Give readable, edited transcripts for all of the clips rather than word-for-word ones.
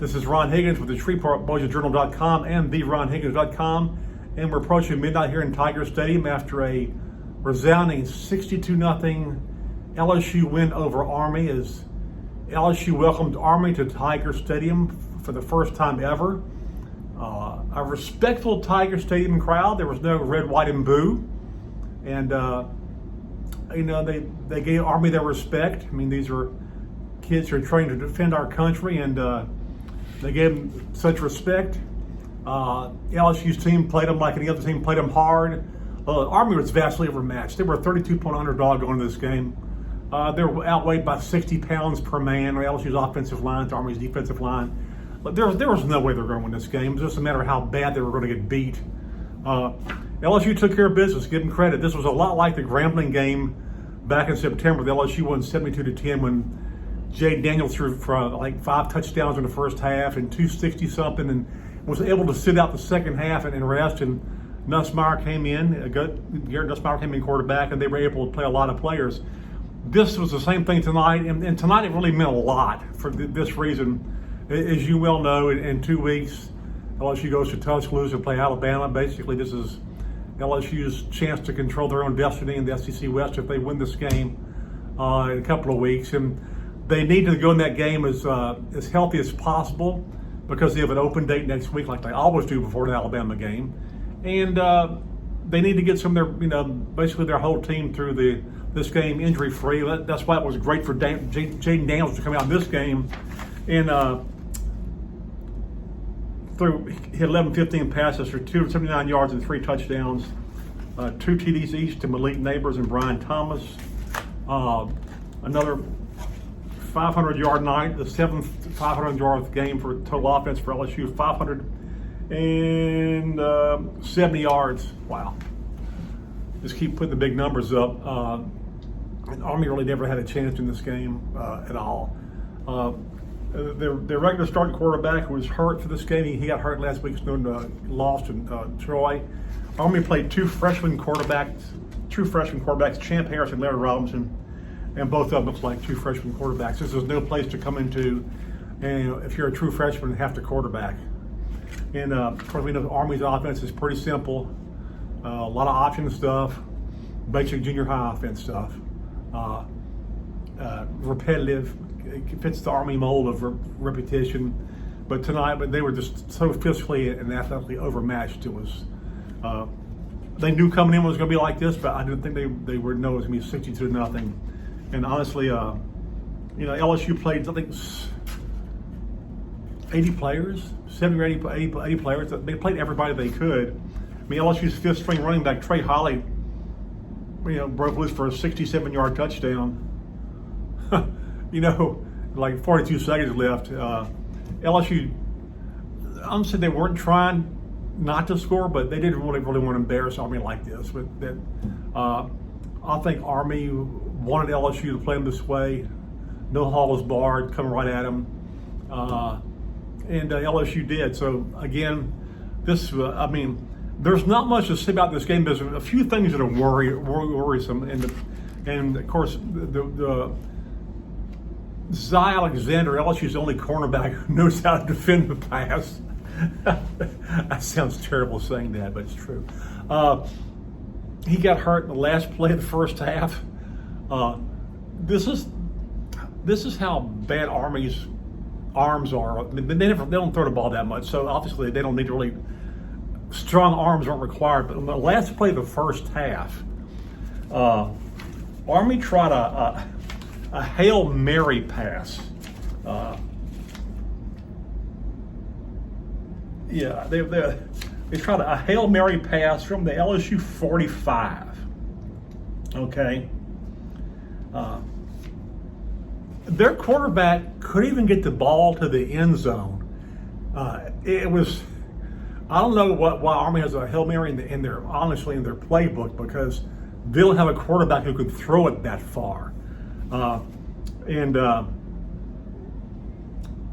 This is Ron Higgins with the Shreveport Bossier Journal.com and theronhiggins.com, and we're approaching midnight here in Tiger Stadium after a resounding 62-0 LSU win over Army as LSU welcomed Army to Tiger Stadium for the first time ever. A respectful Tiger Stadium crowd. There was no red, white, and blue, and they gave Army their respect. I mean, these are kids who are trained to defend our country, and they gave them such respect. LSU's team played them like any other team, played them hard. Army was vastly overmatched. They were a 32-point underdog going into this game. They were outweighed by 60 pounds per man on LSU's offensive line to Army's defensive line. But there was no way they were going to win this game. It was just a matter of how bad they were going to get beat. LSU took care of business. Give them credit. This was a lot like the Grambling game back in September. The LSU won 72-10 when Jay Daniels threw for like 5 touchdowns in the first half and 260-something, and was able to sit out the second half and rest. And Nussmeier came in. Garrett Nussmeier came in quarterback, and they were able to play a lot of players. This was the same thing tonight, and tonight it really meant a lot for this reason. As you well know, in 2 weeks, LSU goes to Tuscaloosa to play Alabama. Basically, this is LSU's chance to control their own destiny in the SEC West if they win this game in a couple of weeks. And they need to go in that game as healthy as possible because they have an open date next week, like they always do before the Alabama game. And they need to get some of their, basically their whole team through this game injury-free. That's why it was great for Jaden Daniels to come out in this game and hit 11-15 passes for 279 yards and 3 touchdowns, 2 TDs each to Malik Neighbors and Brian Thomas. Another 500-yard night, the 7th 500-yard game for total offense for LSU, 570 yards. Wow. Just keep putting the big numbers up. And Army really never had a chance in this game at all. Their regular starting quarterback was hurt for this game. He got hurt last week, lost in Troy. Army played two freshman quarterbacks, Champ Harris and Larry Robinson, and both of them look like two freshman quarterbacks. This is no place to come into, and if you're a true freshman and have to quarterback. And of course, we know the Army's offense is pretty simple. A lot of option stuff, basic junior high offense stuff, repetitive. It fits the Army mold of repetition, but they were just so physically and athletically overmatched. It was they knew coming in was going to be like this, but I didn't think they would know it was going to be 62-0. And honestly, LSU played, I think, 80 players, 70 or 80 players. They played everybody they could. I mean, LSU's fifth-string running back Trey Holly, broke loose for a 67-yard touchdown. Like 42 seconds left. LSU, honestly, they weren't trying not to score, but they didn't really want to embarrass Army like this. But I think Army wanted LSU to play them this way. No halls barred, coming right at them. And LSU did. So, again, there's not much to say about this game. There's a few things that are worrisome. And of course, the Zy Alexander, LSU's only cornerback who knows how to defend the pass. That sounds terrible saying that, but it's true. He got hurt in the last play of the first half. This is how bad Army's arms are. They don't throw the ball that much, so obviously they don't need to really. Strong arms aren't required. But in the last play of the first half, Army tried a Hail Mary pass. They tried a Hail Mary pass from the LSU 45. Okay. Their quarterback couldn't even get the ball to the end zone. It was, I don't know why Army has a Hail Mary in their playbook, because they don't have a quarterback who can throw it that far.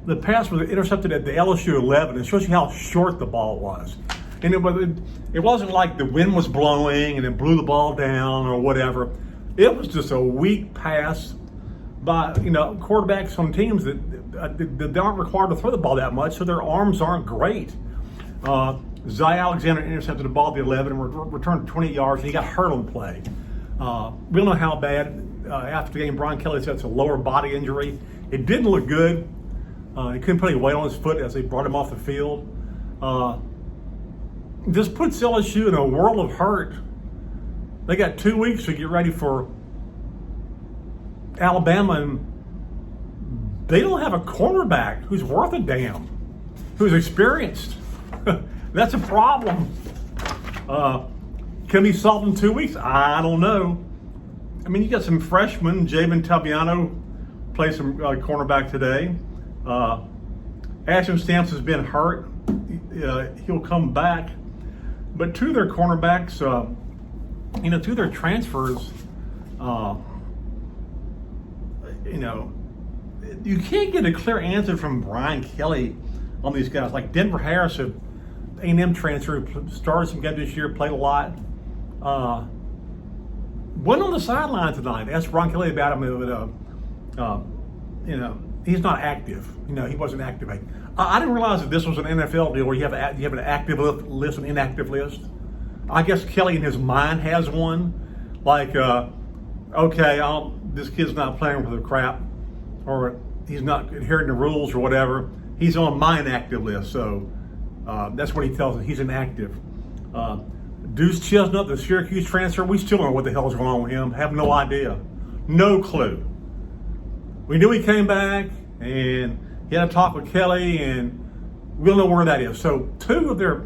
The pass was intercepted at the LSU 11. It shows you how short the ball was. And it wasn't like the wind was blowing and it blew the ball down or whatever. It was just a weak pass by quarterbacks on teams that aren't required to throw the ball that much, so their arms aren't great. Zay Alexander intercepted the ball at the 11 and returned 28 yards, and he got hurt on play. We don't know how bad. After the game, Brian Kelly said it's a lower body injury. It didn't look good. He couldn't put any weight on his foot as they brought him off the field. This puts LSU in a world of hurt. They got 2 weeks to get ready for Alabama, and they don't have a cornerback who's worth a damn, who's experienced. That's a problem. Can be solved in 2 weeks? I don't know. I mean, you got some freshmen. Javen Tabiano played some cornerback today. Ashton Stamps has been hurt. He'll come back. But two of their cornerbacks, two of their transfers, you can't get a clear answer from Brian Kelly on these guys. Like Denver Harris, a A&M transfer, started some games this year, played a lot. Went on the sideline tonight. Asked Ron Kelly about him. He's not active. He wasn't active. I didn't realize that this was an NFL deal where you have an active list and inactive list. I guess Kelly in his mind has one. Like, this kid's not playing for the crap, or he's not adhering to rules or whatever. He's on my inactive list, so that's what he tells us. He's inactive. Deuce Chestnut, the Syracuse transfer, we still don't know what the hell is going on with him. Have no idea. No clue. We knew he came back, and he had a talk with Kelly, and we don't know where that is. So two of their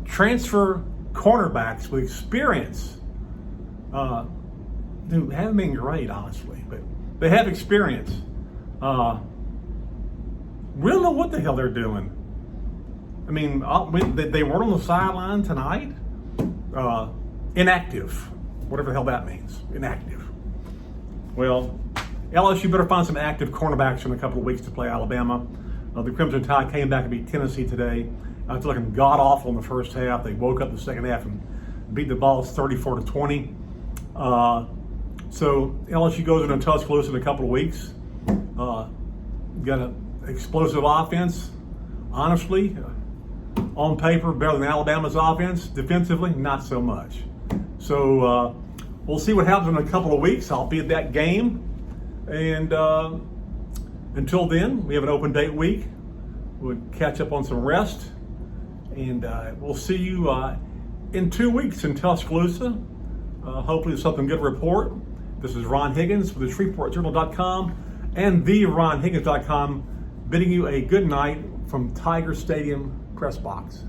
transfer cornerbacks with experience, who haven't been great, honestly, but they have experience. We don't know what the hell they're doing. I mean, they weren't on the sideline tonight. Inactive, whatever the hell that means. Inactive. Well, LSU better find some active cornerbacks in a couple of weeks to play Alabama. The Crimson Tide came back and beat Tennessee today. After looking god-awful in the first half, they woke up the second half and beat the Vols 34-20. So LSU goes into Tuscaloosa in a couple of weeks. Got an explosive offense. Honestly, on paper, better than Alabama's offense. Defensively, not so much. So we'll see what happens in a couple of weeks. I'll be at that game. And until then, we have an open date week. We'll catch up on some rest. And we'll see you in 2 weeks in Tuscaloosa. Hopefully something good to report. This is Ron Higgins with the ShreveportJournal.com and theronhiggins.com, bidding you a good night from Tiger Stadium press box.